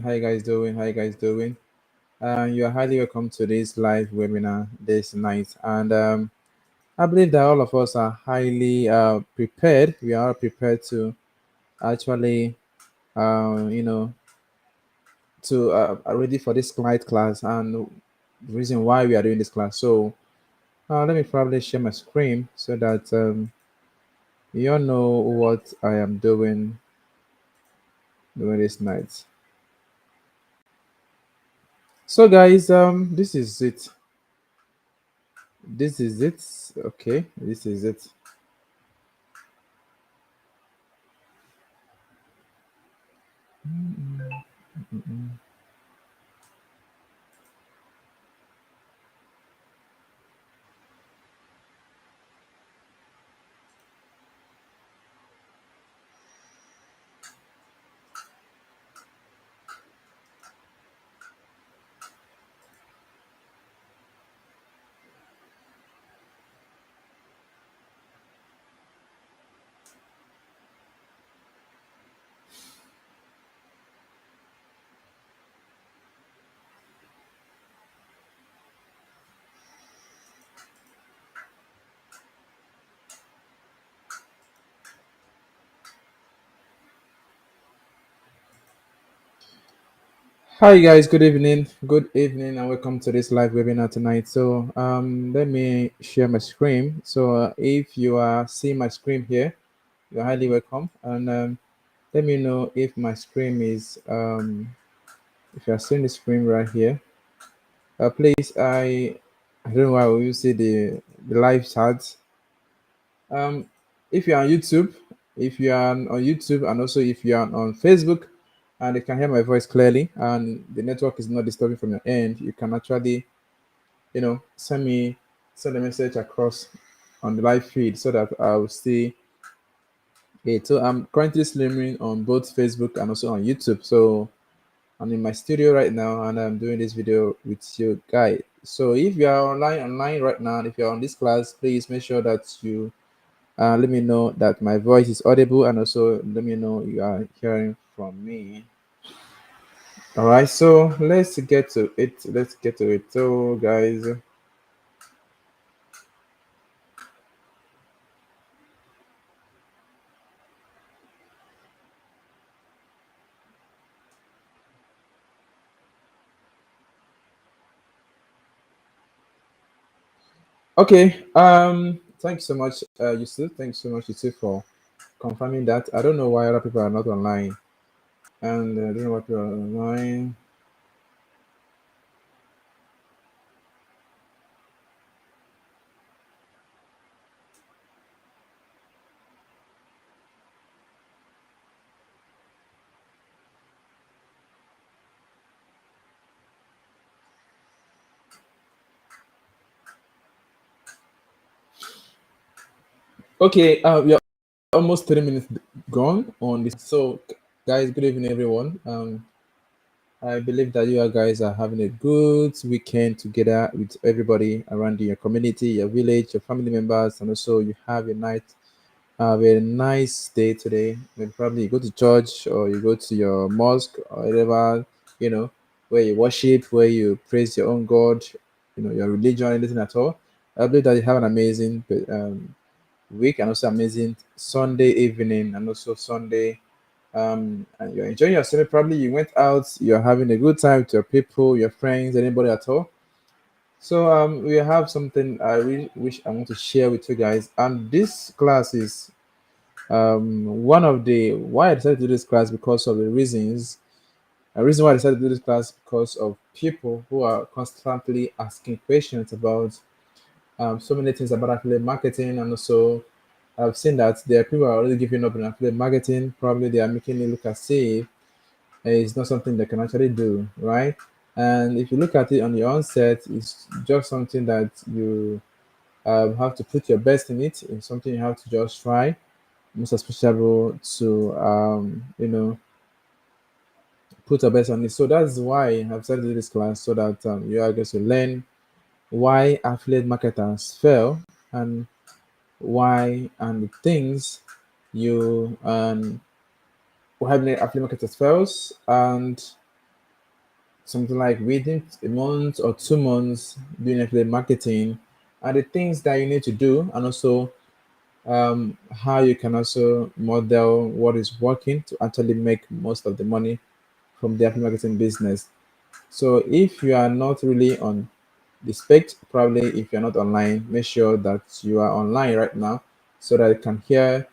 How you guys doing? How you guys doing? You are highly welcome to this live webinar this night, and I believe that all of us are highly prepared. We are prepared to actually, you know, to are ready for this night class and the reason why we are doing this class. So let me probably share my screen so that you all know what I am doing during this night. So guys, this is it. This is it. Okay, this is it. Hi guys, good evening. Good evening and welcome to this live webinar tonight. So let me share my screen. So if you are seeing my screen here, you're highly welcome. And let me know if my screen is if you are seeing the screen right here. Please I don't know why we see the live chat. Um if you're on YouTube, if you are on YouTube and also if you are on Facebook and you can hear my voice clearly and the network is not disturbing from your end, you can actually send a message across on the live feed so that I'll see it. So I'm currently streaming on both Facebook and also on YouTube. So I'm in my studio right now and I'm doing this video with you guys. So if you are online right now, and if you're on this class, please make sure that you let me know that my voice is audible and also let me know you are hearing from me. All right, so let's get to it. Let's get to it. So guys, okay. Thanks so much, Yusuf. Thanks so much, Yusuf, for confirming that. I don't know why other people are not online, and I don't know why people are online. Okay, we are almost 3 minutes gone on this. So, guys, good evening, everyone. I believe that you guys are having a good weekend together with everybody around your community, your village, your family members, and also you have a nice day today. Maybe probably you go to church or you go to your mosque or whatever, you know, where you worship, where you praise your own God, your religion, anything at all. I believe that you have an amazing week and also amazing Sunday evening and also Sunday. And you're enjoying yourself. Probably you went out, you're having a good time with your people, your friends, anybody at all. So we have something I really wish I want to share with you guys. And this class is one of the why I decided to do this class because of the reasons. A reason why I decided to do this class because of people who are constantly asking questions about so many things about affiliate marketing, and also I've seen that there are people who are already giving up on affiliate marketing. Probably they are making it look as if it's not something they can actually do, right? And if you look at it on the onset, it's just something that you have to put your best in it. It's something you have to just try, most especially to put your best on it. So that's why I've started this class so that you are going to learn why affiliate marketers fail and why and the things you why affiliate marketers fails and something like within a month or 2 months doing affiliate marketing, and the things that you need to do, and also how you can also model what is working to actually make most of the money from the affiliate marketing business. So if you are not really on the spec, probably if you're not online, make sure that you are online right now so that you can hear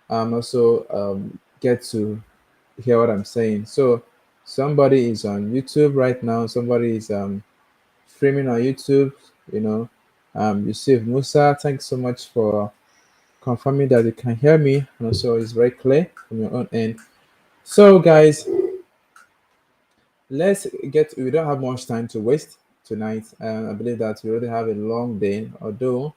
also get to hear what I'm saying. So somebody is on YouTube right now, somebody is streaming on YouTube, you know. Yusuf Musa, thanks so much for confirming that you can hear me, and also it's very clear from your own end. So guys, let's get, we don't have much time to waste tonight. I believe that we already have a long day, although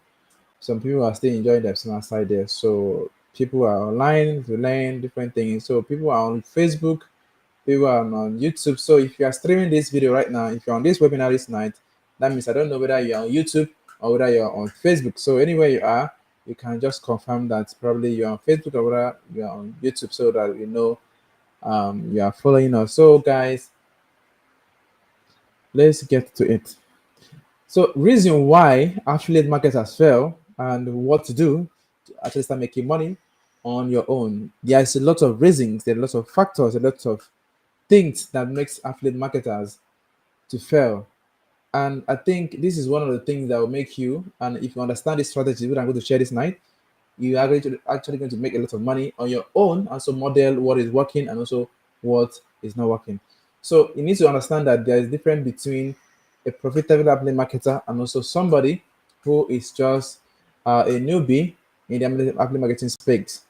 some people are still enjoying themselves outside there. So people are online to learn different things. So people are on Facebook, people are on YouTube. So if you are streaming this video right now, if you're on this webinar this night, that means I don't know whether you're on YouTube or whether you're on Facebook. So anywhere you are, you can just confirm that probably you're on Facebook or whether you're on YouTube, so that we know you are following us. So guys, let's get to it. So reason why affiliate marketers fail and what to do to actually start making money on your own. There's a lot of reasons, there are lots of factors, a lot of things that makes affiliate marketers to fail. And I think this is one of the things that will make you, and if you understand this strategy, which I'm going to share this night, you are actually going to make a lot of money on your own and so model what is working and also what is not working. So you need to understand that there is difference between a profitable affiliate marketer and also somebody who is just a newbie in the affiliate marketing space.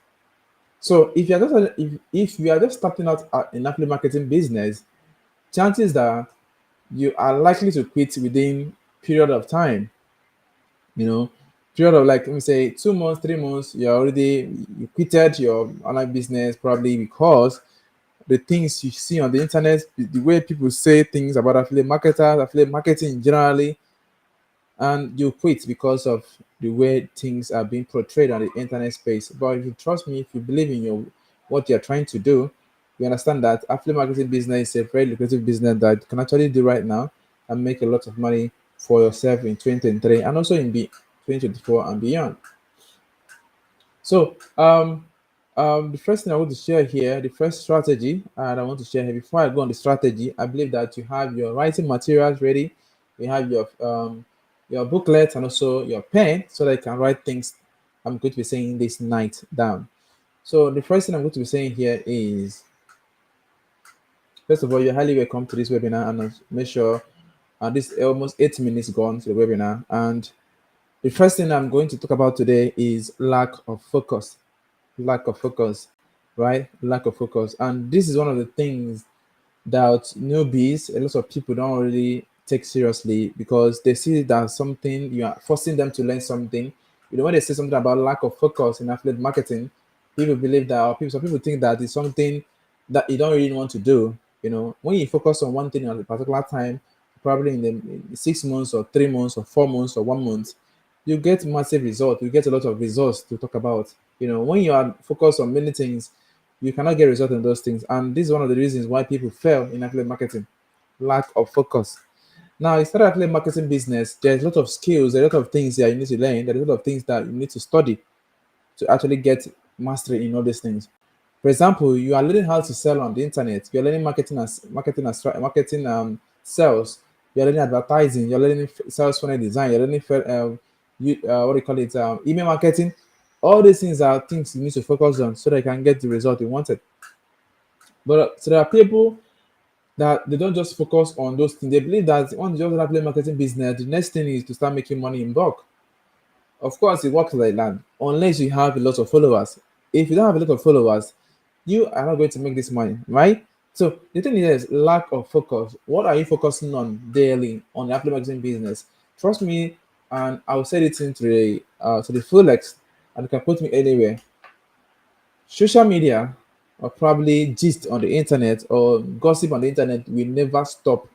So if you are just starting out in affiliate marketing business, chances are you are likely to quit within period of time, you know, period of like let me say 2 months, 3 months, you quitted your online business probably because the things you see on the internet, the way people say things about affiliate marketers, affiliate marketing generally, and you quit because of the way things are being portrayed on the internet space. But if you trust me, if you believe in your what you're trying to do, you understand that affiliate marketing business is a very lucrative business that you can actually do right now and make a lot of money for yourself in 2023 and also in 2024 and beyond. So, the first thing I want to share here, the first strategy, and I want to share here before I go on the strategy, I believe that you have your writing materials ready, you have your booklet and also your pen, so that you can write things I'm going to be saying this night down. So, the first thing I'm going to be saying here is, first of all, you're highly welcome to this webinar, and make sure this almost 8 minutes gone to the webinar, and the first thing I'm going to talk about today is lack of focus. Lack of focus, right? Lack of focus. And this is one of the things that newbies, a lot of people don't really take seriously because they see that something you are forcing them to learn something. You know, when they say something about lack of focus in affiliate marketing, people believe that, or people, some people think that it's something that you don't really want to do. You know, when you focus on one thing at a particular time, probably in 6 months or 3 months or 4 months or 1 month, you get massive results. You get a lot of results to talk about. You know, when you are focused on many things, you cannot get results in those things. And this is one of the reasons why people fail in affiliate marketing: lack of focus. Now, instead of affiliate marketing business, there's a lot of skills, a lot of things that you need to learn, there's a lot of things that you need to study to actually get mastery in all these things. For example, you are learning how to sell on the internet. You're learning marketing sales. You're learning advertising. You're learning sales funnel design. You're learning what do you call it? Email marketing. All these things are things you need to focus on so that you can get the result you wanted. But so there are people that they don't just focus on those things. They believe that once you just have marketing business, the next thing is to start making money in bulk. Of course, it works like that unless you have a lot of followers. If you don't have a lot of followers, you are not going to make this money, right? So the thing is lack of focus. What are you focusing on daily on the affiliate marketing business? Trust me, and I'll set it into the fullest, and you can put me anywhere. Social media, or probably gist on the internet or gossip on the internet, will never stop.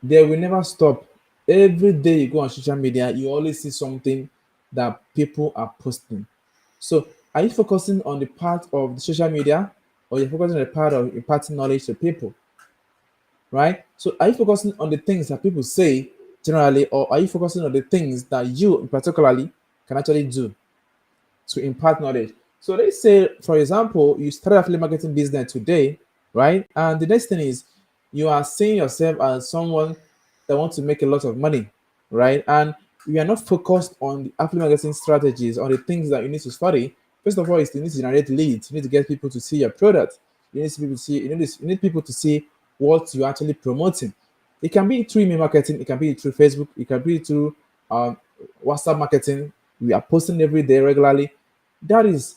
They will never stop. Every day you go on social media, you always see something that people are posting. So, are you focusing on the part of the social media, or you're focusing on the part of imparting knowledge to people? right? So are you focusing on the things that people say generally, or are you focusing on the things that you particularly can actually do to impart knowledge? So let's say, for example, you started affiliate marketing business today, right? And the next thing is you are seeing yourself as someone that wants to make a lot of money, right? And you are not focused on the affiliate marketing strategies, on the things that you need to study. First of all, is you need to generate leads. You need to get people to see your product. You need people to see what you're actually promoting. It can be through email marketing, it can be through Facebook, it can be through um, WhatsApp marketing. We are posting every day regularly. That is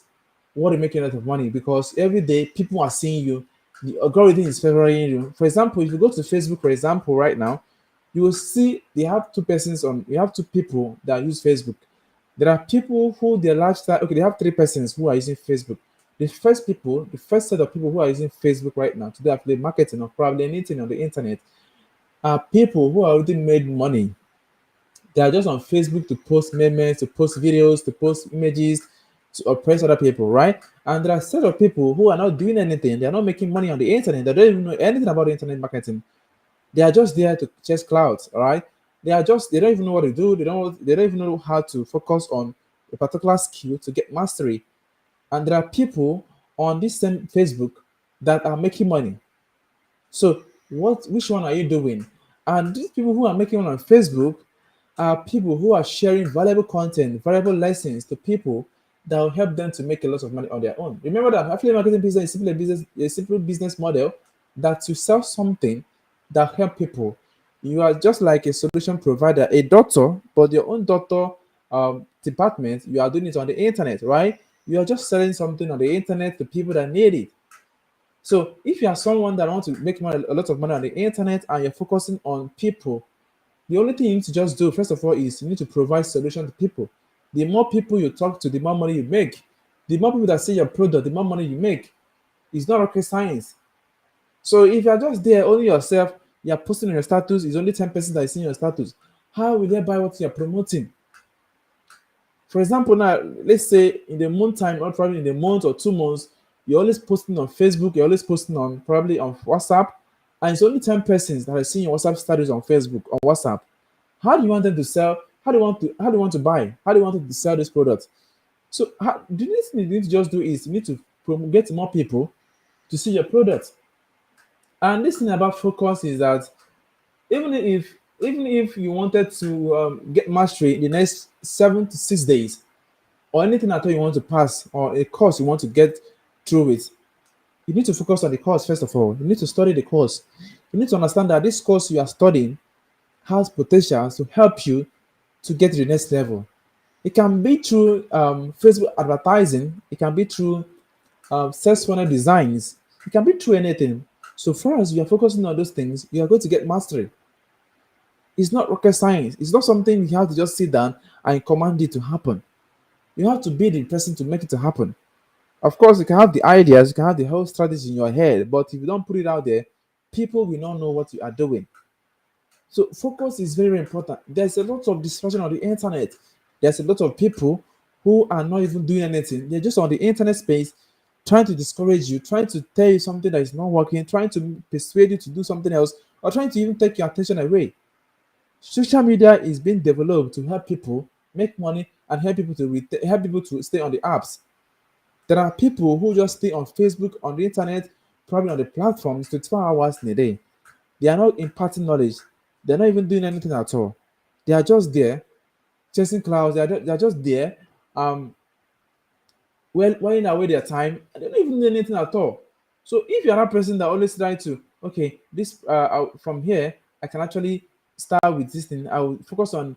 what is making a lot of money, because every day people are seeing you. The algorithm is favoring you. For example, if you go to Facebook, for example, right now, you will see they have two persons on. You have two people that use Facebook. There are people who their lifestyle. Okay, they have three persons who are using Facebook. The first set of people who are using Facebook right now to do affiliate marketing or probably anything on the internet are people who already made money. They are just on Facebook to post memes, to post videos, to post images, to oppress other people, right? And there are a set of people who are not doing anything. They are not making money on the internet. They don't even know anything about the internet marketing. They are just there to chase clouds, all right? They don't even know what to do. They don't even know how to focus on a particular skill to get mastery. And there are people on this same Facebook that are making money. So which one are you doing? And these people who are making one on Facebook are people who are sharing valuable content, valuable lessons to people that will help them to make a lot of money on their own. Remember that affiliate marketing business is simply a simple business model that you sell something that help people. You are just like a solution provider, a doctor, but your own doctor department, you are doing it on the internet, right? You are just selling something on the internet to people that need it. So if you are someone that wants to make money, a lot of money on the internet, and you're focusing on people, the only thing you need to just do, first of all, is you need to provide solution to people. The more people you talk to, the more money you make. The more people that see your product, the more money you make. It's not rocket science. So if you're just there only yourself, you're posting on your status, it's only 10% that is seeing your status. How will they buy what you're promoting? For example, now let's say in the month time, or probably in the month or 2 months, you're always posting on Facebook, you're always posting on probably on WhatsApp, and it's only 10 persons that are seeing your WhatsApp status on Facebook or WhatsApp. How do you want them to sell? How do you want to buy? How do you want them to sell this product? So the next thing you need to just do is you need to get more people to see your product. And this thing about focus is that even if you wanted to get mastery in the next 7 to 6 days, or anything at all you want to pass, or a course you want to get through it, you need to focus on the course first of all. You need to study the course. You need to understand that this course you are studying has potential to help you to get to the next level. It can be through Facebook advertising, it can be through sales funnel designs, it can be through anything. So far as you are focusing on those things, you are going to get mastery. It's not rocket science. It's not something you have to just sit down and command it to happen. You have to be the person to make it to happen. Of course, you can have the ideas, you can have the whole strategy in your head, but if you don't put it out there, people will not know what you are doing. So focus is very important. There's a lot of distraction on the internet. There's a lot of people who are not even doing anything. They're just on the internet space trying to discourage you, trying to tell you something that is not working, trying to persuade you to do something else, or trying to even take your attention away. Social media is being developed to help people make money and help people to stay on the apps. There are people who just stay on Facebook, on the internet, probably on the platforms 24 hours in a day. They are not imparting knowledge. They're not even doing anything at all. They are just there chasing clouds. They're just there, um, whiling away their time, and they don't even do anything at all. So if you're that person that always trying to, okay, this from here, I can actually start with this thing. I will focus on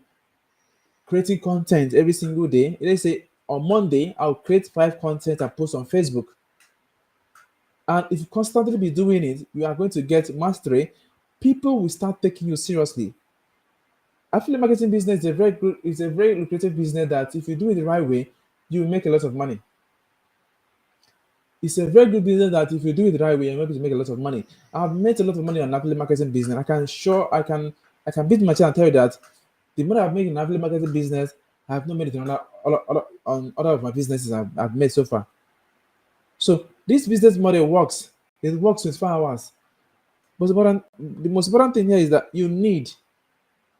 creating content every single day. Let's say on Monday, I'll create 5 content and post on Facebook. And if you constantly be doing it, you are going to get mastery. People will start taking you seriously. Affiliate marketing business is a very good, it's a very lucrative business that if you do it the right way, you will make a lot of money. It's a very good business that if you do it the right way, you're able to make a lot of money. I've made a lot of money on affiliate marketing business. I can beat my chest and tell you that the money I've made in affiliate marketing business, I have not made it on on other of my businesses I've made so far. So this business model works. It works with 5 hours. The most important thing here is that you need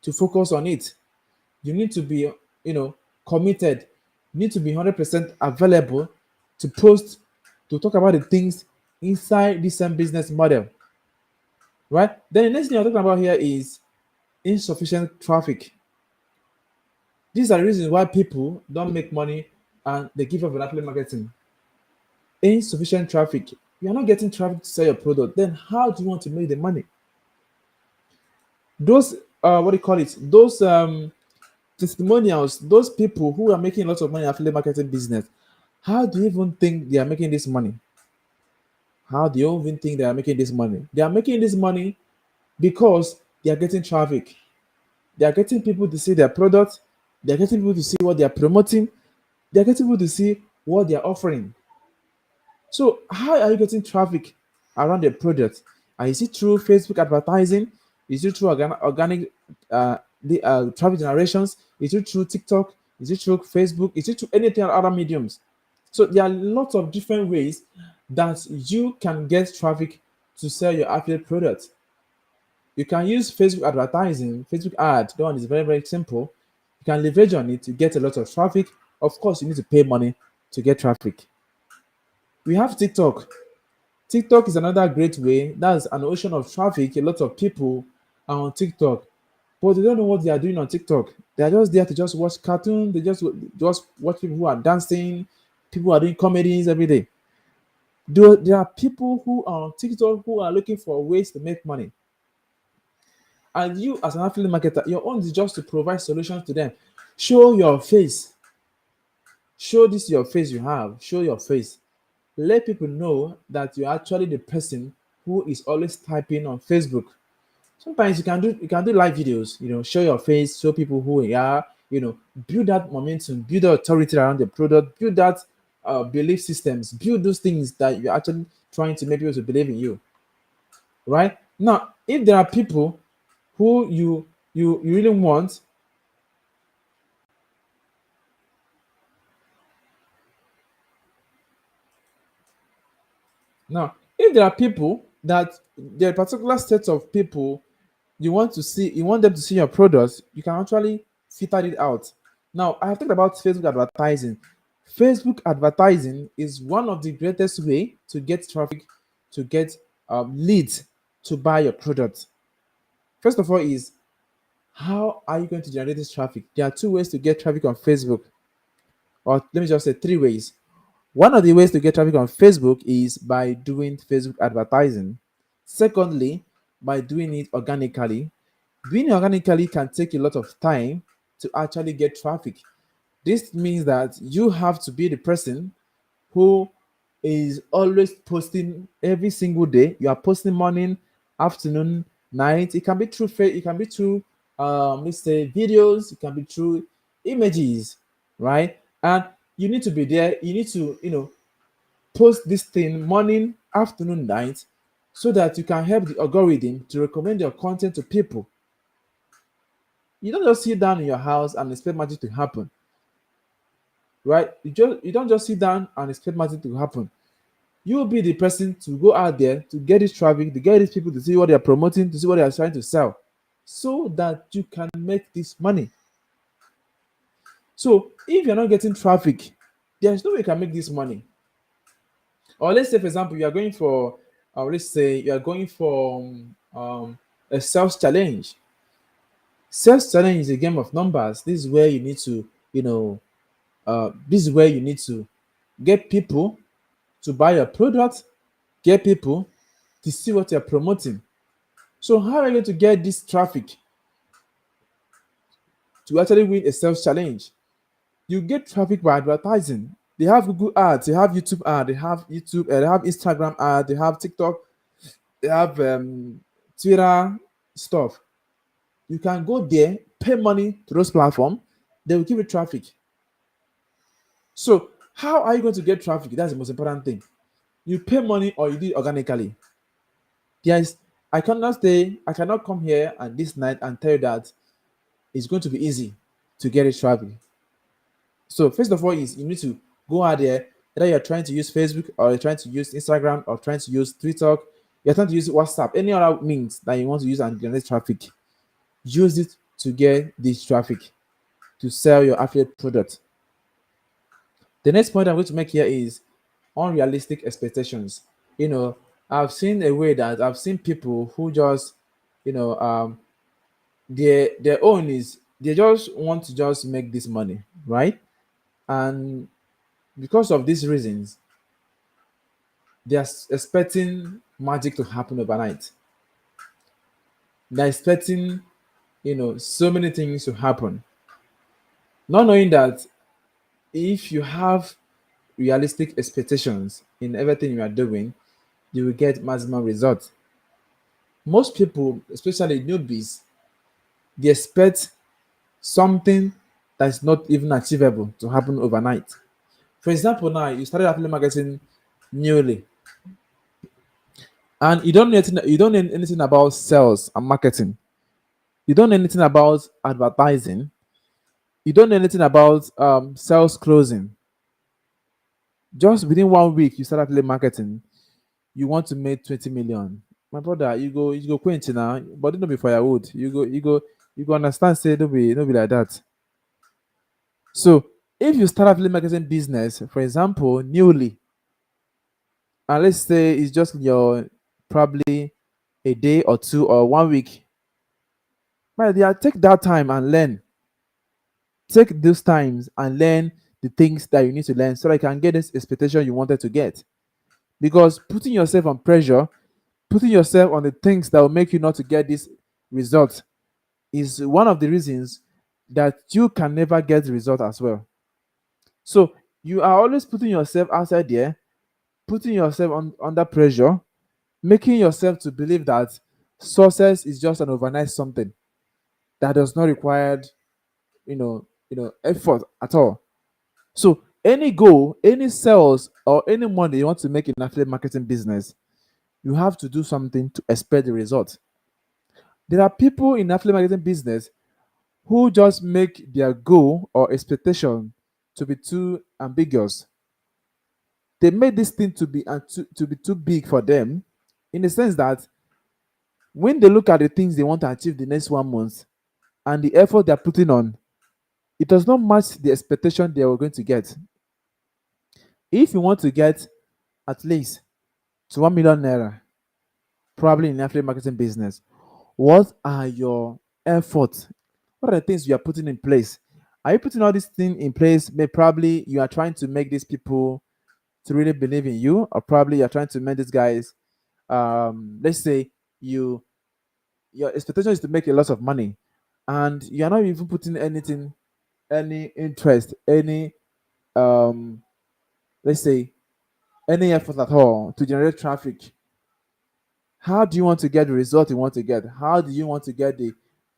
to focus on it. You need to be, you know, committed. You need to be 100% available to post, to talk about the things inside this same business model, right? Then the next thing I'm talking about here is insufficient traffic. These are the reasons why people don't make money and they give up on affiliate marketing. Insufficient traffic. You're not getting traffic to sell your product. Then how do you want to make the money? Those what do you call it? Those testimonials, those people who are making lots of money in affiliate marketing business, how do you even think they are making this money? How do you even think they are making this money? They are making this money because they are getting traffic. They are getting people to see their product. They are getting people to see what they are promoting. They are getting people to see what they are offering. So how are you getting traffic around your product? Is it through Facebook advertising? Is it through organic traffic generations? Is it through TikTok? Is it through Facebook? Is it through anything other mediums? So there are lots of different ways that you can get traffic to sell your affiliate product. You can use Facebook advertising, Facebook ad. That one is very, very simple. You can leverage on it to get a lot of traffic. Of course, you need to pay money to get traffic. We have TikTok. TikTok is another great way. That's an ocean of traffic. A lot of people are on TikTok, but they don't know what they are doing on TikTok. They are just there to just watch cartoons. They just watch people who are dancing, people who are doing comedies every day. There are people who are on TikTok who are looking for ways to make money. And you, as an affiliate marketer, your own is just to provide solutions to them. Show your face. Show this your face you have. Show your face. Let people know that you're actually the person who is always typing on Facebook. Sometimes you can do live videos, show your face, show people who you are, build that momentum, build the authority around the product, build that belief systems, build those things that you're actually trying to make people to believe in you. Right? Now, if there are people who you really want, now if there are people that there are particular sets of people you want them to see your products, you can actually filter it out. Now, I have talked about Facebook advertising. Facebook advertising is one of the greatest way to get traffic, to get leads to buy your product. First of all, is how are you going to generate this traffic? There are two ways to get traffic on Facebook, or let me just say three ways. One of the ways to get traffic on Facebook is by doing Facebook advertising. Secondly, by doing it organically. Doing it organically can take a lot of time to actually get traffic. This means that you have to be the person who is always posting every single day. You are posting morning, afternoon, night. It can be through it can be through let's say videos, it can be through images, right? And you need to be there. You need to, post this thing morning, afternoon, night, so that you can help the algorithm to recommend your content to people. You don't just sit down in your house and expect magic to happen, right? You don't just sit down and expect magic to happen. You will be the person to go out there to get this traffic, to get these people to see what they are promoting, to see what they are trying to sell, so that you can make this money. So if you're not getting traffic, there's no way you can make this money. Or let's say, for example, you are going for, let's say you are going for a sales challenge. Sales challenge is a game of numbers. This is where you need to, this is where you need to get people to buy your product, get people to see what you're promoting. So how are you going to get this traffic to actually win a sales challenge? You get traffic by advertising. They have Google ads, they have YouTube ad, they have Instagram ad, they have TikTok, they have Twitter stuff. You can go there, pay money to those platforms, they will give you traffic. So how are you going to get traffic? That's the most important thing. You pay money or you do it organically. Yes, I cannot come here and this night and tell you that it's going to be easy to get a traffic. So first of all, is you need to go out there, whether you're trying to use Facebook or you're trying to use Instagram or trying to use Twitter, You're trying to use WhatsApp, any other means that you want to use and generate traffic, use it to get this traffic to sell your affiliate product. The next point I'm going to make here is unrealistic expectations. You know, I've seen a way that I've seen people who just, you know, their own is they just want to just make this money, right? And because of these reasons, they are expecting magic to happen overnight. They're expecting, so many things to happen, not knowing that if you have realistic expectations in everything you are doing, you will get maximum results. Most people, especially newbies, they expect something that's not even achievable to happen overnight. For example, now you started affiliate marketing newly, and you don't know anything about sales and marketing. You don't know anything about advertising. You don't know anything about sales closing. Just within 1 week, you start affiliate marketing. You want to make 20 million. My brother, you go quench now, but don't be firewood. You go understand. Say don't be like that. So if you start affiliate marketing business, for example, newly, and let's say it's just your probably a day or two or 1 week, my dear, take that time and learn. Take those times and learn the things that you need to learn so that you can get this expectation you wanted to get. Because putting yourself on pressure, putting yourself on the things that will make you not to get this result is one of the reasons that you can never get the result as well. So you are always putting yourself outside there, putting yourself under pressure, making yourself to believe that success is just an overnight something that does not require effort at all. So any goal, any sales, or any money you want to make in affiliate marketing business, you have to do something to expect the result. There are people in affiliate marketing business who just make their goal or expectation to be too ambiguous. They made this thing to be too big for them, in the sense that when they look at the things they want to achieve the next 1 month and the effort they're putting on, it does not match the expectation they were going to get. If you want to get at least to 1 million naira, probably in affiliate marketing business, what are your efforts? What are the things you are putting in place? Are you putting all these things in place? Probably you are trying to make these people to really believe in you, or probably you're trying to make these guys. Let's say you your expectation is to make a lot of money, and you're not even putting anything, any interest, any um, let's say any effort at all to generate traffic. How do you want to get the result you want to get? How do you want to get the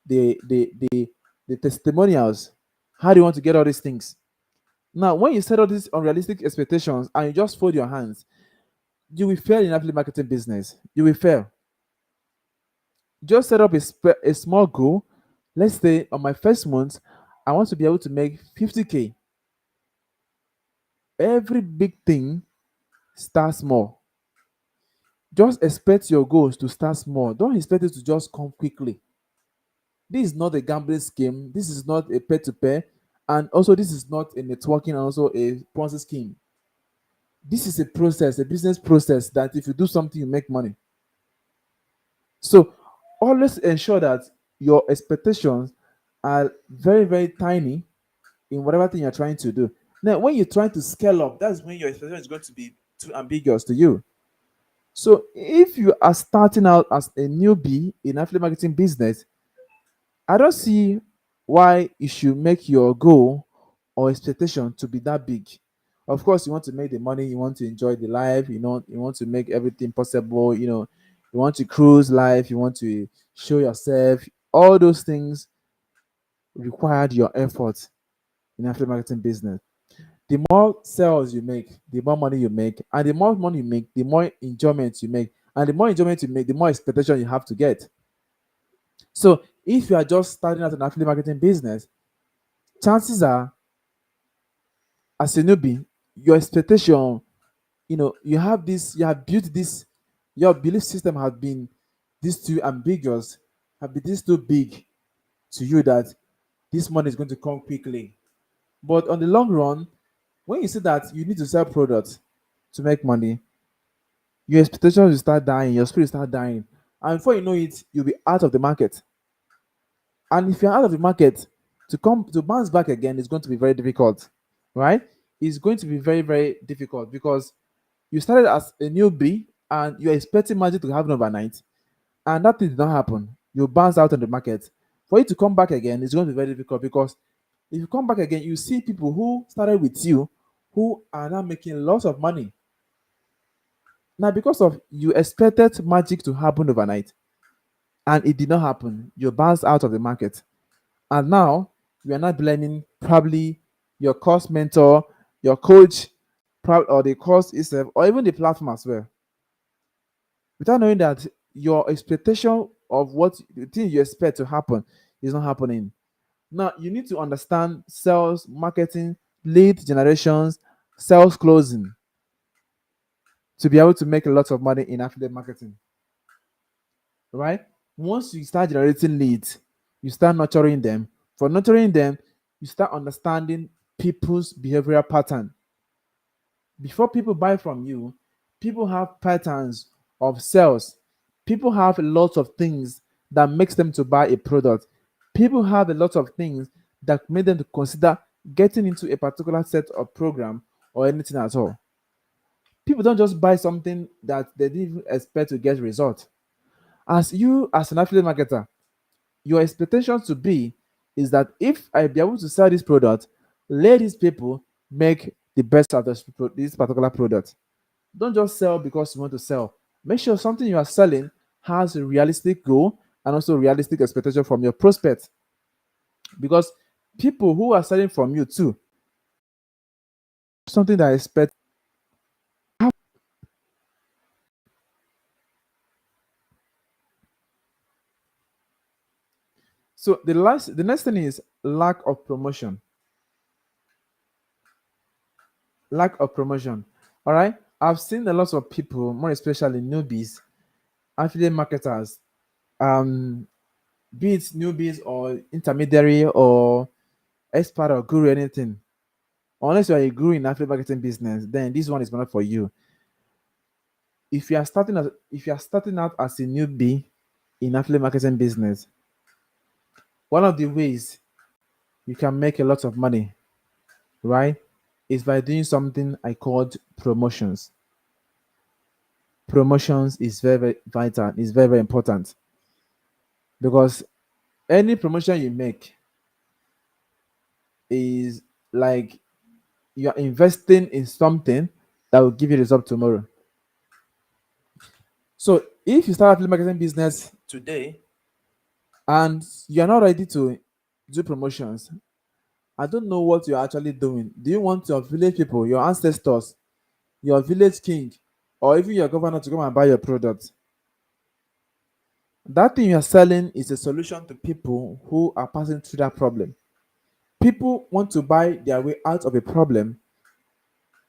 the the, the testimonials? How do you want to get all these things? Now, when you set all these unrealistic expectations and you just fold your hands, you will fail in affiliate marketing business. You will fail. Just set up a small goal. Let's say on my first month, I want to be able to make 50K. Every big thing starts small. Just expect your goals to start small. Don't expect it to just come quickly. This is not a gambling scheme. This is not a pay to pay. And also, this is not a networking and also a Ponzi scheme. This is a process, a business process that if you do something, you make money. So always ensure that your expectations are very, very tiny in whatever thing you're trying to do. Now, when you're trying to scale up, that's when your expectation is going to be too ambiguous to you. So if you are starting out as a newbie in affiliate marketing business, I don't see why you should make your goal or expectation to be that big. Of course, you want to make the money, you want to enjoy the life, you want to make everything possible, you want to cruise life, you want to show yourself. All those things required your effort in affiliate marketing business. The more sales you make, the more money you make, and the more money you make, the more enjoyment you make, and the more enjoyment you make, the more expectation you have to get. So if you are just starting out an affiliate marketing business, chances are, as a newbie, your expectation, you have built this, Your belief system has been this too ambiguous, have been this too big to you that this money is going to come quickly. But on the long run, when you see that you need to sell products to make money, your expectations will start dying, your spirit start dying. And before you know it, you'll be out of the market. And if you're out of the market, to bounce back again is going to be very difficult, right? It's going to be very, very difficult because you started as a newbie and you're expecting magic to happen overnight, and that thing did not happen. You bounce out on the market. For you to come back again, it's going to be very difficult because if you come back again, you see people who started with you who are now making lots of money. Now, because of you expected magic to happen overnight and it did not happen, you bounced out of the market. And now you are not blaming probably your course mentor, your coach, or the course itself, or even the platform as well, without knowing that your expectation of what the thing you expect to happen is not happening. Now you need to understand sales, marketing, lead generations, sales closing to be able to make a lot of money in affiliate marketing. Right? Once you start generating leads, you start nurturing them. For nurturing them, you start understanding people's behavioral pattern. Before people buy from you, people have patterns of sales. People have a lot of things that makes them to buy a product. People have a lot of things that make them to consider getting into a particular set of program or anything at all. People don't just buy something that they didn't even expect to get result. As you as an affiliate marketer, your expectation to be is that if I be able to sell this product, let these people make the best out of this particular product. Don't just sell because you want to sell. Make sure something you are selling has a realistic goal and also realistic expectation from your prospect. Because people who are selling from you too, something that I expect. So the next thing is lack of promotion. Lack of promotion. All right. I've seen a lot of people, more especially newbies, affiliate marketers, um, be it newbies or intermediary or expert or guru, anything. Unless you are a guru in affiliate marketing business, then this one is not for you. If you are starting out as a newbie in affiliate marketing business, one of the ways you can make a lot of money, right, is by doing something I called promotions. Promotions is very, very vital, is very, very important because any promotion you make is like you are investing in something that will give you result tomorrow. So if you start affiliate marketing business today and you're not ready to do promotions, I don't know what you're actually doing. Do you want your village people, your ancestors, your village king, or even your governor to come and buy your product? That thing you're selling is a solution to people who are passing through that problem. People want to buy their way out of a problem.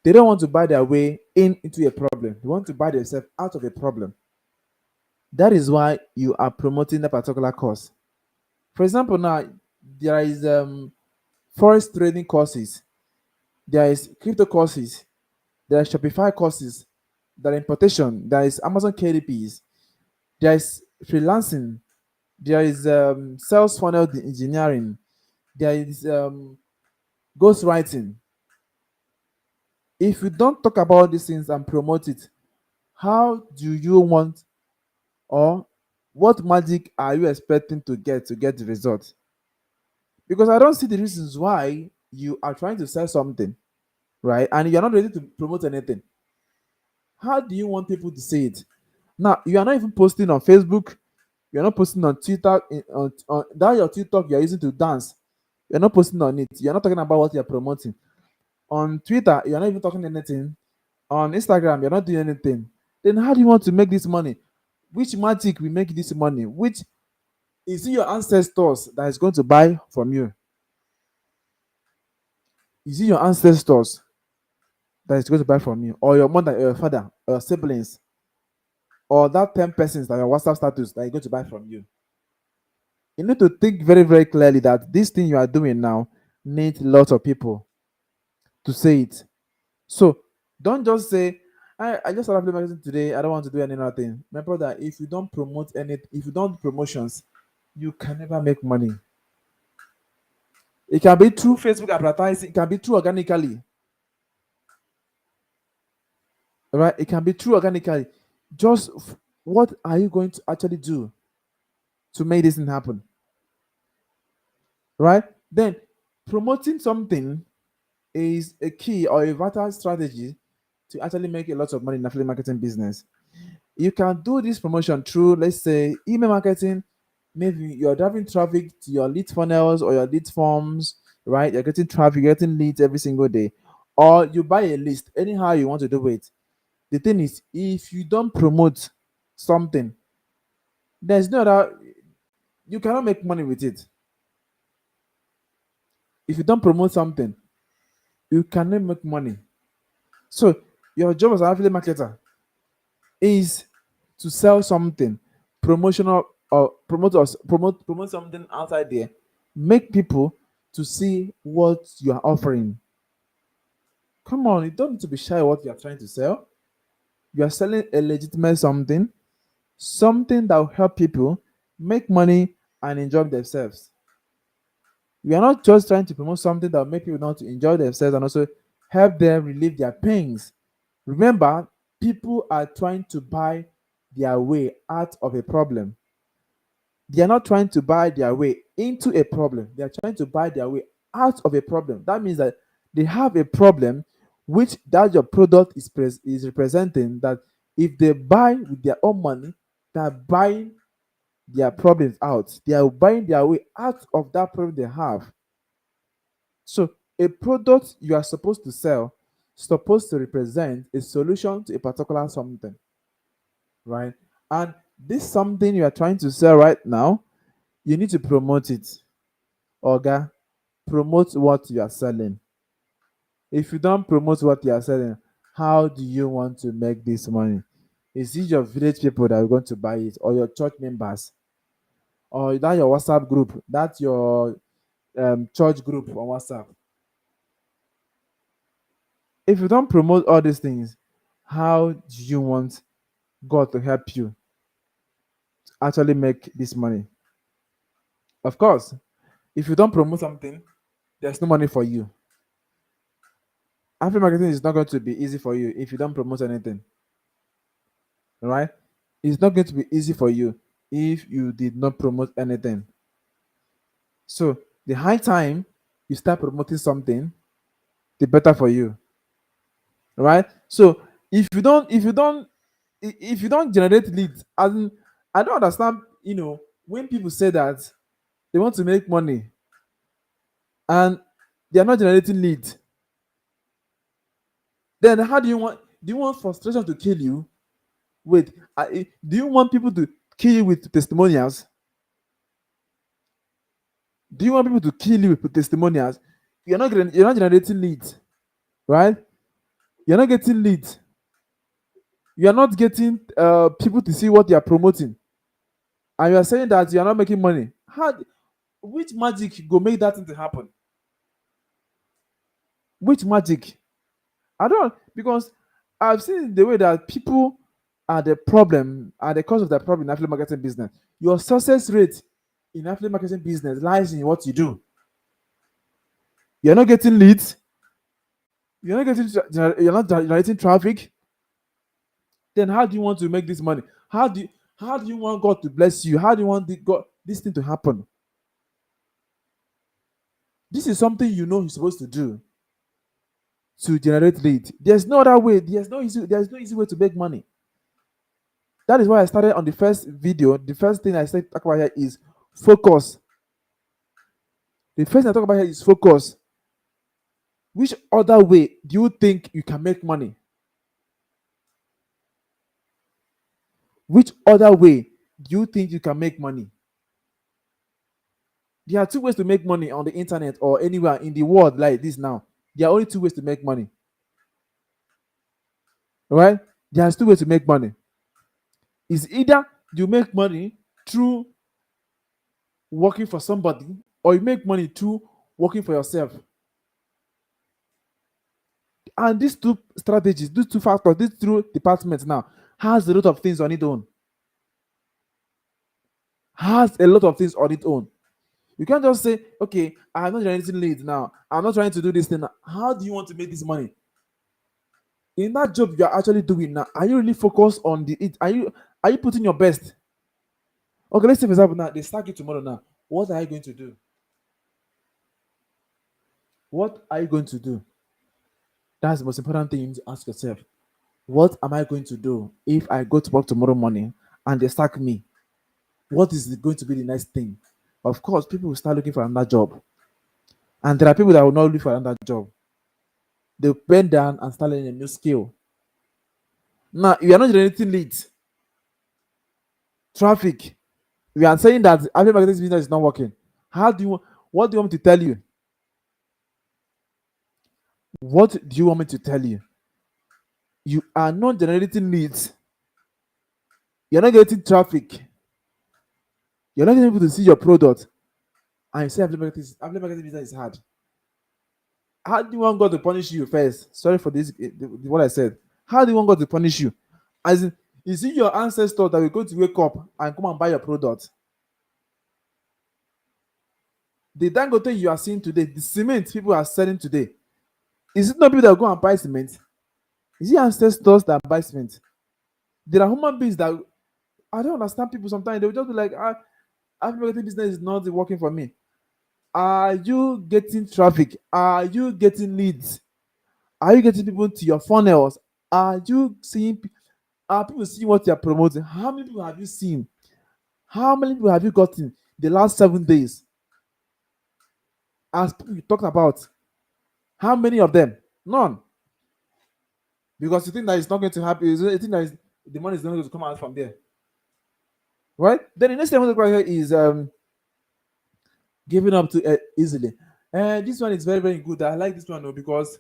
They don't want to buy their way into a problem. They want to buy themselves out of a problem. That is why you are promoting a particular course. For example, now there is forex trading courses, there is crypto courses, there are Shopify courses, there are importation, there is Amazon KDPs, there is freelancing, there is sales funnel engineering, there is ghostwriting. If you don't talk about these things and promote it, how do you want, or what magic are you expecting to get the result? Because I don't see the reasons why you are trying to sell something, right? And you're not ready to promote anything. How do you want people to see it? Now, you are not even posting on Facebook, you're not posting on Twitter, on that your TikTok you're using to dance. You're not posting on it. You're not talking about what you're promoting. On Twitter, you're not even talking anything. On Instagram, you're not doing anything. Then how do you want to make this money? Which magic will make this money? Which is it your ancestors that is going to buy from you? Is it your ancestors that is going to buy from you, or your mother, or your father, or your siblings? or that 10 persons that your WhatsApp status that you're going to buy from you. You need to think very, very clearly that this thing you are doing now needs lots of people to say it. So don't just say, I just started marketing today. I don't want to do any other thing. Remember that if you don't promote if you don't do promotions, you can never make money. It can be through Facebook advertising, it can be through organically. Right? It can be through organically. Just what are you going to actually do to make this thing happen? Right? Then promoting something is a key or a vital strategy to actually make a lot of money in affiliate marketing business. You can do this promotion through, let's say, email marketing. Maybe you're driving traffic to your lead funnels or your lead forms, right? You're getting traffic, you're getting leads every single day. Or you buy a list, anyhow you want to do it. The thing is, if you don't promote something, there's no other, you cannot make money with it. If you don't promote something, you cannot make money. So your job as an affiliate marketer is to sell something, promotional or promote something outside there, make people to see what you are offering. Come on, you don't need to be shy of what you are trying to sell. You are selling a legitimate something that will help people make money and enjoy themselves. We are not just trying to promote something that will make people not to enjoy themselves and also help them relieve their pains. Remember, people are trying to buy their way out of a problem. They are not trying to buy their way into a problem. They are trying to buy their way out of a problem. That means that they have a problem which that your product is representing, that if they buy with their own money, they are buying their problems out. They are buying their way out of that problem they have. So a product you are supposed to sell is supposed to represent a solution to a particular something, right? And this something you are trying to sell right now, you need to promote it. Oga, promote what you are selling. If you don't promote what you are selling, how do you want to make this money? Is it your village people that are going to buy it, or your church members, or that your WhatsApp group, that's your church group on WhatsApp? If you don't promote all these things, how do you want God to help you actually make this money? Of course, if you don't promote something, there's no money for you. Affiliate marketing is not going to be easy for you if you don't promote anything. Right? It's not going to be easy for you if you did not promote anything. So the high time you start promoting something, the better for you. Right? So if you don't generate leads, as in, I don't understand, when people say that they want to make money and they are not generating leads, then how do you want frustration to kill you? Wait, do you want people to kill you with testimonials? Do you want people to kill you with testimonials? You're not generating leads, right? You're not getting leads. You're not getting people to see what you are promoting, and you are saying that you are not making money. Which magic go make that thing to happen? Which magic? I don't, because I've seen the way that people are the problem, are the cause of the problem in affiliate marketing business. Your success rate in affiliate marketing business lies in what you do. You're not getting leads. You're not generating traffic. Then how do you want to make this money? How do you want God to bless you? How do you want this thing to happen? This is something you're supposed to do to generate lead. There's no other way. There's no easy way to make money. That is why I started on the first video. The first thing I said talk about here is focus. The first thing I talk about here is focus. Which other way do you think you can make money? Which other way do you think you can make money? There are two ways to make money on the internet or anywhere in the world like this now. There are only two ways to make money. Right? There's two ways to make money. Is either you make money through working for somebody, or you make money through working for yourself. And these two strategies, these two factors, these two departments now has a lot of things on its own. Has a lot of things on its own. You can't just say, okay, I'm not generating leads now. I'm not trying to do this thing. Now. How do you want to make this money? In that job you are actually doing now, are you really focused on the it? Are you putting your best? Okay, let's say for example now they start you tomorrow now. What are you going to do? What are you going to do? That's the most important thing you need to ask yourself. What am I going to do if I go to work tomorrow morning and they sack me? What is going to be the next thing? Of course, people will start looking for another job. And there are people that will not look for another job. They'll bend down and start learning a new skill. Now, you are not generating leads, traffic. We are saying that affiliate marketing business is not working. How do you what do you want me to tell you? What do you want me to tell you? You are not generating leads. You're not getting traffic. You're not getting people to see your product. And you say affiliate marketing business is hard. How do you want God to punish you first? Sorry for this, what I said. How do you want God to punish you? As in, is it your ancestors that will go to wake up and come and buy your product? The Dangote you are seeing today, the cement people are selling today, is it not people that go and buy cement? Is it ancestors that buy cement? There are human beings that I don't understand people sometimes. They will just be like, marketing business is not working for me. Are you getting traffic? Are you getting leads? Are you getting people to your funnels? Are you seeing? Are people seeing what you are promoting? How many people have you seen? How many people have you gotten the last 7 days? As people you talked about, how many of them? None. Because you think that it's not going to happen. You think that the money is not going to come out from there, right? Then the next thing I want to talk about here is giving up to easily. And this one is very very good. I like this one though, because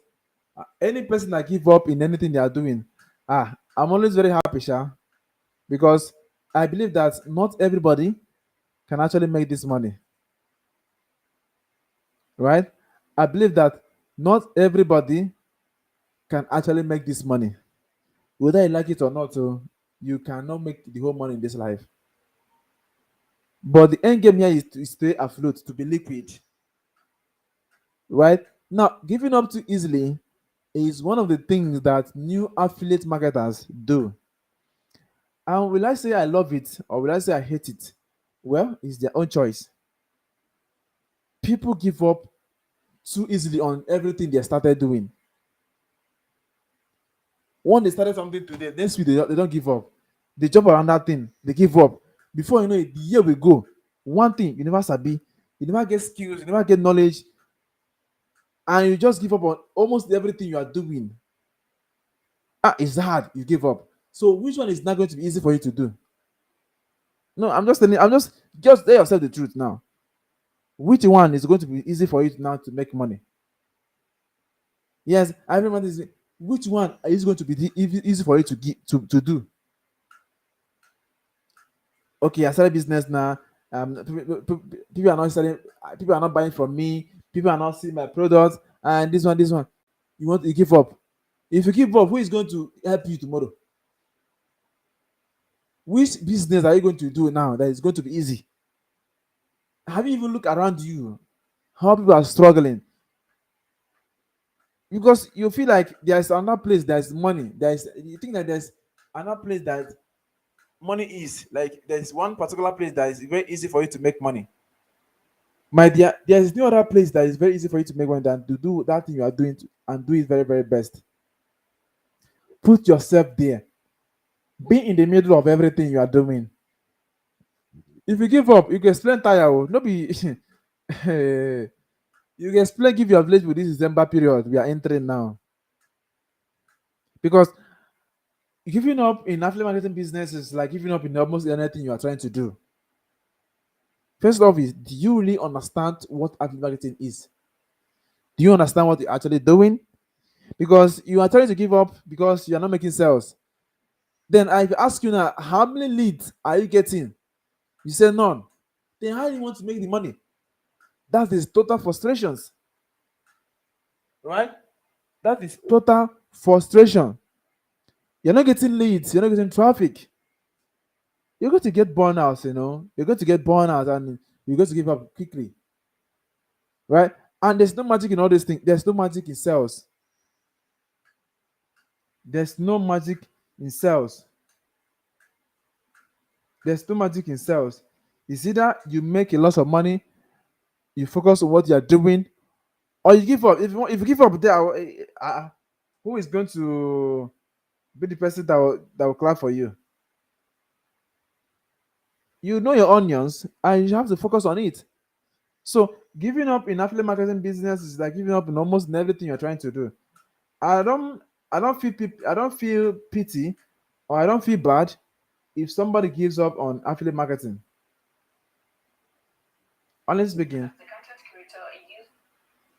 any person that give up in anything they are doing, I'm always very happy, Sha, because I believe that not everybody can actually make this money, right? I believe that not everybody can actually make this money, whether you like it or not. So you cannot make the whole money in this life. But the end game here is to stay afloat, to be liquid, right? Now, giving up too easily is one of the things that new affiliate marketers do. And will I say I love it or will I say I hate it? Well, it's their own choice. People give up too easily on everything they started doing. When they started something today, next week they don't give up. They jump around that thing, they give up. Before you know it, the year will go. One thing you never sabi, you never get skills, you never get knowledge, and you just give up on almost everything you are doing. It's hard, you give up. So which one is not going to be easy for you to do? No, I'm just telling you, just tell yourself the truth now. Which one is going to be easy for you now to make money? Yes, everyone is. Which one is going to be easy for you to do? Okay, I started business now. People are not selling. People are not buying from me. People are not seeing my product. And this one, you want to give up? If you give up, who is going to help you tomorrow? Which business are you going to do now that is going to be easy? Have you even looked around you? How people are struggling? Because you feel like there's another place there's money. You think that there's another place that money is. Like there's one particular place that is very easy for you to make money. My dear, there's no other place that is very easy for you to make money than to do that thing you are doing and do it very, very best. Put yourself there. Be in the middle of everything you are doing. If you give up, you can explain tire. No be you can explain give your village with this December period we are entering now. Because giving up in affiliate marketing business is like giving up in almost anything you are trying to do. First off, is do you really understand what affiliate marketing is? Do you understand what you're actually doing? Because you are trying to give up because you are not making sales. Then I ask you now, how many leads are you getting? You say none. Then how do you want to make the money? That is total frustrations, right? That is total frustration. You're not getting leads, you're not getting traffic. You're going to get burnout, You're going to get burnout and you're going to give up quickly, right? And there's no magic in all these things. There's no magic in sales. There's no magic in sales. There's no magic in sales. It's either you make a lot of money, you focus on what you're doing, or you give up. If you give up there, who is going to be the person that will clap for you? You know your onions, and you have to focus on it. So giving up in affiliate marketing business is like giving up in almost in everything you're trying to do. I don't I don't feel pity or I don't feel bad if somebody gives up on affiliate marketing. Honestly speaking,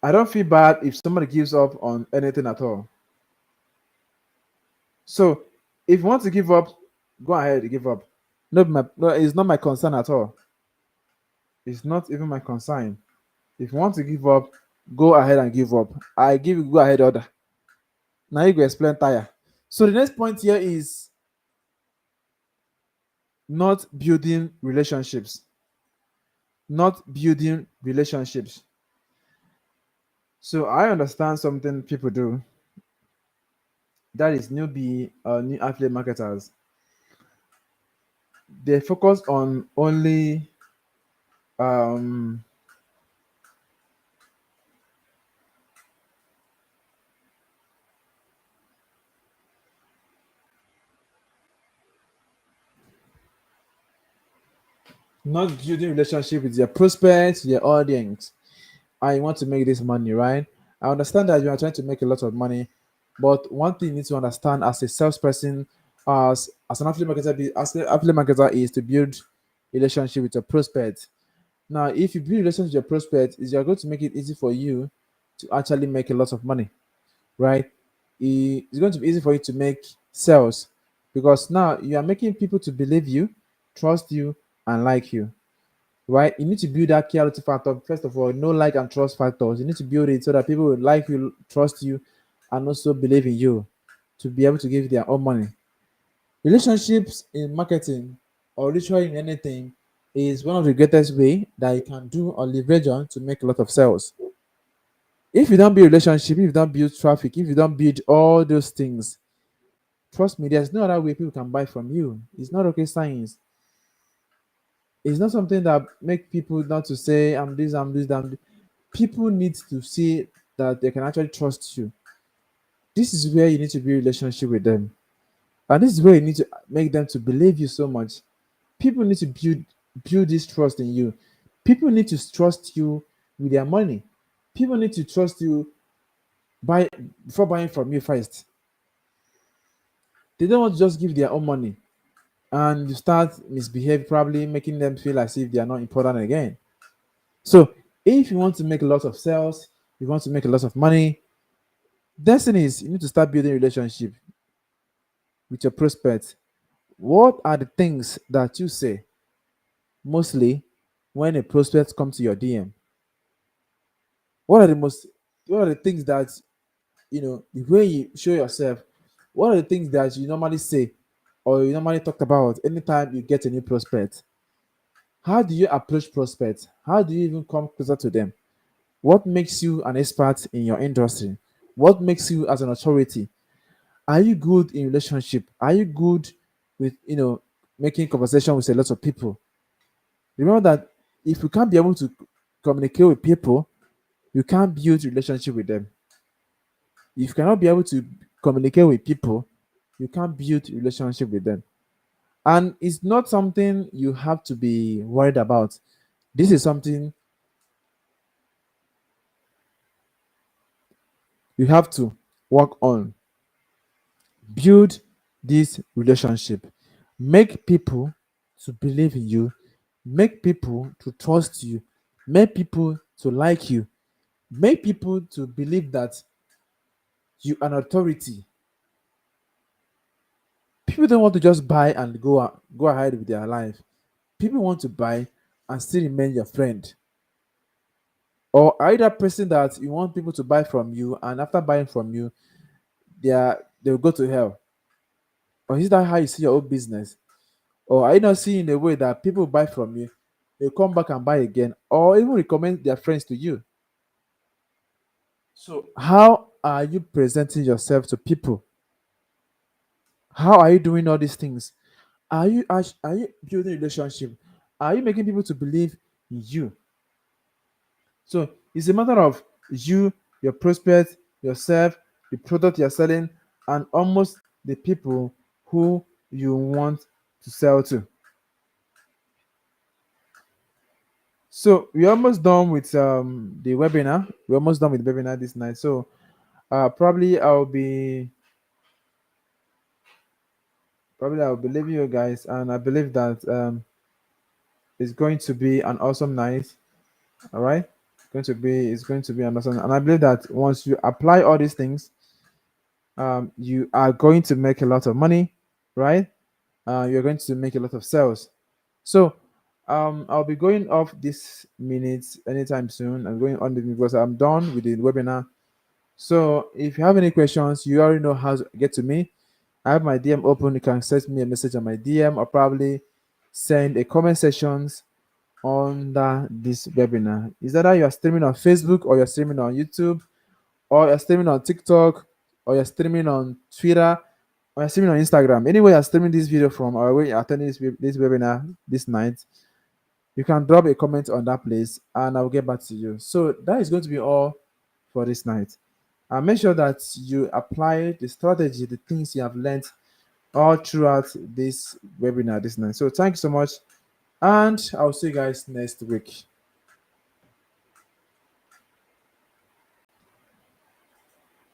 I don't feel bad if somebody gives up on anything at all. So if you want to give up, go ahead and give up. No, it's not my concern at all. It's not even my concern. If you want to give up, go ahead and give up. I give you go ahead order. Now you go explain tire. So the next point here is not building relationships. Not building relationships. So I understand something people do. That is new affiliate marketers. They focus on only um not building relationship with their prospects, their audience. I want to make this money, right? I understand that you are trying to make a lot of money, but one thing you need to understand as a salesperson, as an affiliate marketer, as an affiliate marketer is to build relationship with your prospect. Now, if you build relationship with your prospect, is you're going to make it easy for you to actually make a lot of money, right? It's going to be easy for you to make sales because now you are making people to believe you, trust you, and like you, right? You need to build that quality factor. First of all, no like and trust factors. You need to build it so that people will like you, trust you, and also believe in you to be able to give their own money. Relationships in marketing or literally in anything is one of the greatest way that you can do or leverage on to make a lot of sales. If you don't build relationship, if you don't build traffic, if you don't build all those things, trust me, there's no other way people can buy from you. It's not okay science. It's not something that make people not to say I'm this, I'm this, I'm this. People need to see that they can actually trust you. This is where you need to build relationship with them. And this is where you need to make them to believe you so much. People need to build this trust in you. People need to trust you with their money. People need to trust you by before buying from you first. They don't want to just give their own money and you start misbehave, probably making them feel as if they are not important again. So if you want to make a lot of sales, you want to make a lot of money, destiny is you need to start building relationship with your prospects. What are the things that you say mostly when a prospect comes to your DM? What are the most what are the things that the way you show yourself? What are the things that you normally say or you normally talk about anytime you get a new prospect? How do you approach prospects? How do you even come closer to them? What makes you an expert in your industry? What makes you as an authority? Are you good in relationship? Are you good with making conversation with a lot of people? Remember that if you can't be able to communicate with people, you can't build relationship with them. If you cannot be able to communicate with people, you can't build relationship with them. And it's not something you have to be worried about. This is something you have to work on. Build this relationship. Make people to believe in you. Make people to trust you. Make people to like you. Make people to believe that you are an authority. People don't want to just buy and go ahead with their life. People want to buy and still remain your friend. Or are you that person that you want people to buy from you, and after buying from you, they will go to hell? Or is that how you see your own business? Or are you not seeing the way that people buy from you, they come back and buy again, or even recommend their friends to you? So how are you presenting yourself to people? How are you doing all these things? Are you building relationship? Are you making people to believe in you? So it's a matter of you, your prospects, yourself, the product you're selling, and almost the people who you want to sell to. So we're almost done with the webinar. We're almost done with the webinar this night. So probably I'll be leaving you guys, and I believe that it's going to be an awesome night. All right, it's going to be an awesome, and I believe that once you apply all these things, you are going to make a lot of money, right? You're going to make a lot of sales. So I'll be going off this minutes anytime soon. I'm going on because I'm done with the webinar. So if you have any questions, you already know how to get to me. I have my DM open. You can send me a message on my DM, or probably send a comment sections under this webinar. Is that you are streaming on Facebook, or you're streaming on YouTube, or you're streaming on TikTok, or you're streaming on Twitter, or you're streaming on Instagram? Anyway, you're streaming this video from, or where you're attending this webinar this night, you can drop a comment on that place and I'll get back to you. So that is going to be all for this night. And make sure that you apply the strategy, the things you have learned all throughout this webinar this night. So thank you so much, and I'll see you guys next week.